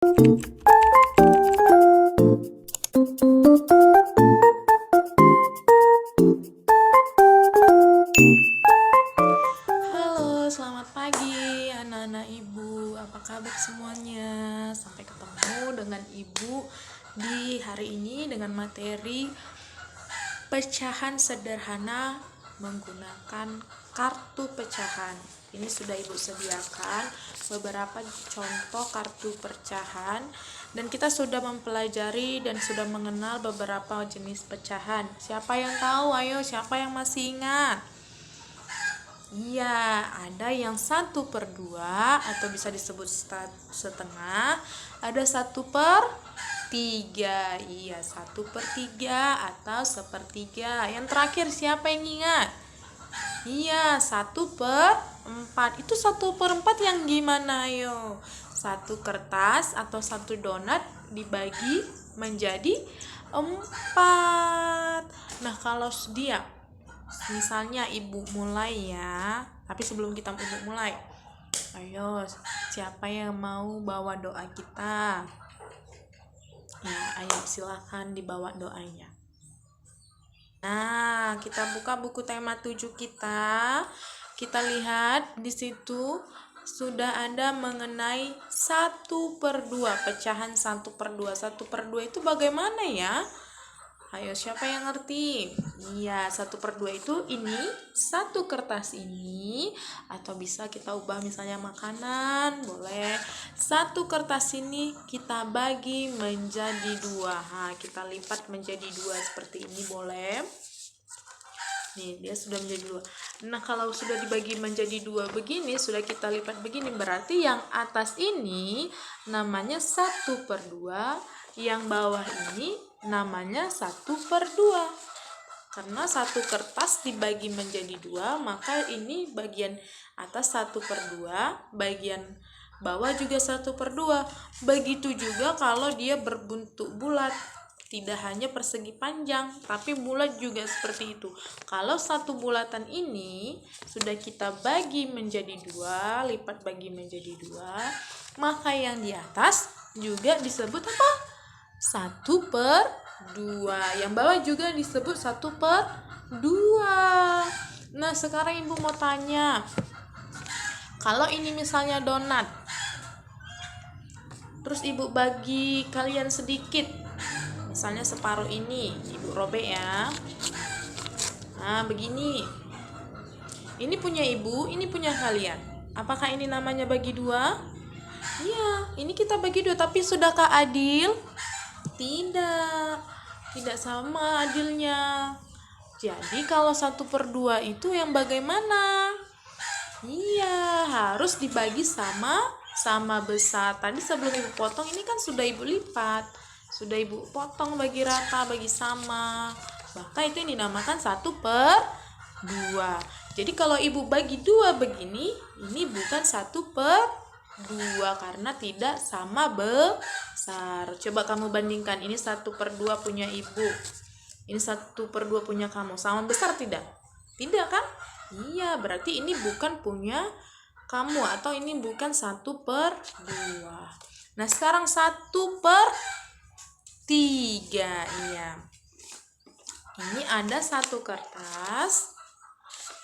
Halo, selamat pagi anak-anak ibu. Apa kabar semuanya? Sampai ketemu dengan ibu di hari ini dengan materi pecahan sederhana menggunakan kartu pecahan. Ini sudah ibu sediakan beberapa contoh kartu pecahan dan kita sudah mempelajari dan sudah mengenal beberapa jenis pecahan. Siapa yang tahu? Ayo, siapa yang masih ingat? Iya, ada yang 1/2 atau bisa disebut setengah, ada 1/3. Iya, 1/3 atau sepertiga. Yang terakhir siapa yang ingat? Iya, 1/4. Itu 1/4 yang gimana? Ayo, satu kertas atau satu donat dibagi menjadi 4. Nah, kalau dia misalnya ibu mulai ya, tapi sebelum kita mulai, ayo siapa yang mau bawa doa kita? Ya, ayo silakan dibawa doanya. Nah, kita buka buku tema 7 kita. Kita lihat di situ sudah ada mengenai 1/2, pecahan 1/2. 1/2 itu bagaimana ya? Ayo, siapa yang ngerti? Iya, 1/2 itu ini satu kertas ini, atau bisa kita ubah misalnya makanan, boleh. Satu kertas ini kita bagi menjadi 2. Nah, kita lipat menjadi 2 seperti ini, boleh. Nih, dia sudah menjadi 2. Nah, kalau sudah dibagi menjadi 2 begini, sudah kita lipat begini, berarti yang atas ini namanya 1/2, yang bawah ini namanya 1/2. Karena satu kertas dibagi menjadi 2, maka ini bagian atas 1/2, bagian bawah juga 1/2. Begitu juga kalau dia berbentuk bulat, tidak hanya persegi panjang, tapi bulat juga seperti itu. Kalau satu bulatan ini sudah kita bagi menjadi 2, lipat bagi menjadi 2, maka yang di atas juga disebut apa? 1/2. Yang bawah juga disebut 1/2. Nah, sekarang ibu mau tanya, kalau ini misalnya donat, terus ibu bagi kalian sedikit, misalnya separuh ini, ibu robek ya. Nah, begini. Ini punya ibu, ini punya kalian. Apakah ini namanya bagi 2? Iya, ini kita bagi 2, tapi sudahkah adil? Tidak sama adilnya. Jadi kalau 1/2 itu yang bagaimana? Iya, harus dibagi sama besar. Tadi sebelum ibu potong ini kan sudah ibu lipat, sudah ibu potong, bagi rata, bagi sama. Maka itu yang dinamakan 1/2. Jadi kalau ibu bagi 2 begini, ini bukan 1/2 karena tidak sama besar. Coba kamu bandingkan, ini 1/2 punya ibu, ini 1/2 punya kamu. Sama besar tidak? Tidak kan? Iya, berarti ini bukan punya kamu, atau ini bukan 1/2. Nah, sekarang 1/3. Iya. Ini ada satu kertas,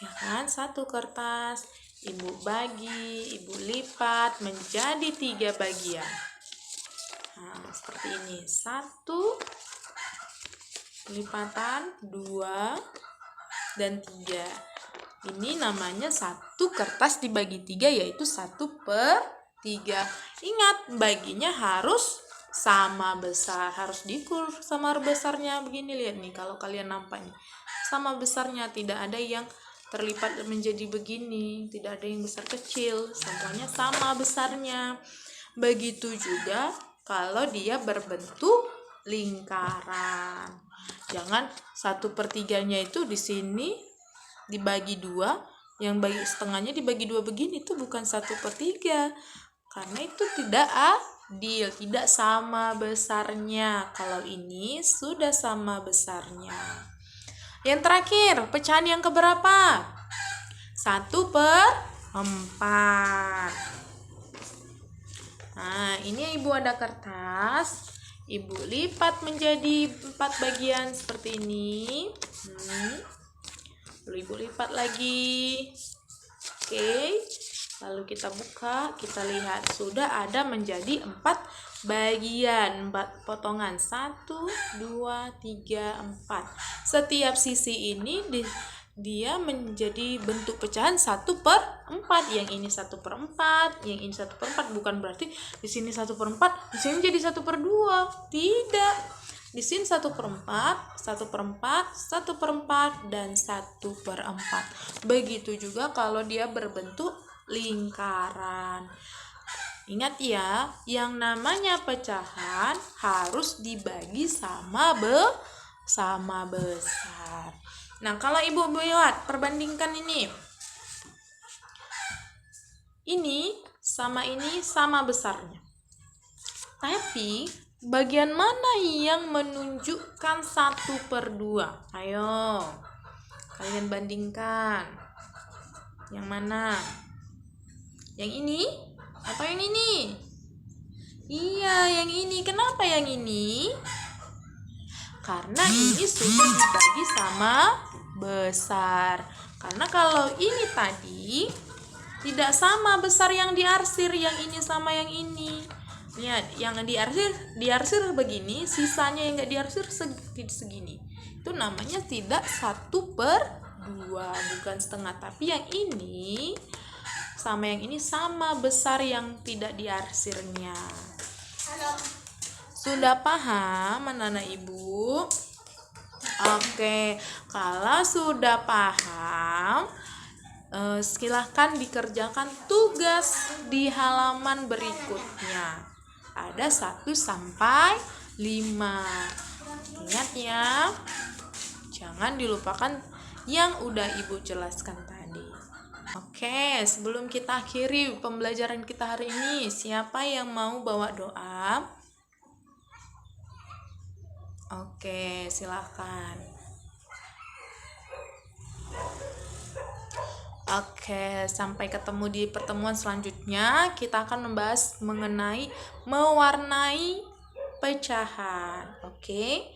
ya kan? Satu kertas. Ibu bagi, ibu lipat menjadi 3 bagian. Nah, seperti ini. 1 lipatan, 2 dan 3. Ini namanya satu kertas dibagi 3, yaitu 1/3. Ingat, baginya harus sama besar, harus diukur sama besarnya. Begini, lihat nih, kalau kalian nampak nih, sama besarnya, tidak ada yang terlipat menjadi begini, tidak ada yang besar kecil, semuanya sama besarnya. Begitu juga kalau dia berbentuk lingkaran. Jangan 1/3-nya itu di sini dibagi 2, yang bagi setengahnya dibagi 2 begini, itu bukan 1/3, karena itu tidak adil, tidak sama besarnya. Kalau ini sudah sama besarnya. Yang terakhir, pecahan yang keberapa? 1/4. Nah, ini Ibu ada kertas. Ibu lipat menjadi 4 bagian seperti ini. Lalu Ibu lipat lagi. Oke. Lalu kita buka, kita lihat sudah ada menjadi 4 bagian, 4 potongan. 1, 2, 3, 4. Setiap sisi ini dia menjadi bentuk pecahan 1/4. Yang ini 1/4, yang ini 1/4. Bukan berarti di sini 1/4, di sini jadi 1/2. Tidak. Di sini 1/4, 1/4, 1/4, dan 1/4. Begitu juga kalau dia berbentuk lingkaran. Ingat ya, yang namanya pecahan harus dibagi sama besar. Nah, kalau Ibu lihat, perbandingkan ini. Ini sama besarnya. Tapi, bagian mana yang menunjukkan 1/2? Ayo, kalian bandingkan. Yang mana? Yang ini? Atau yang ini? Iya, yang ini. Kenapa yang ini? Karena ini sudah dibagi sama besar. Karena kalau ini tadi tidak sama besar yang diarsir, yang ini sama yang ini. Lihat, yang diarsir begini, sisanya yang nggak diarsir segini. Itu namanya tidak 1/2, bukan setengah. Tapi yang ini sama yang ini sama besar yang tidak diarsirnya. Sudah paham anak-anak Ibu? Oke, kalau sudah paham, silahkan dikerjakan tugas di halaman berikutnya. Ada 1 sampai 5. Ingat ya, jangan dilupakan yang udah Ibu jelaskan tadi. Oke, sebelum kita akhiri pembelajaran kita hari ini, siapa yang mau bawa doa? Oke, silahkan. Oke, sampai ketemu di pertemuan selanjutnya. Kita akan membahas mengenai mewarnai pecahan. Oke,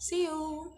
see you.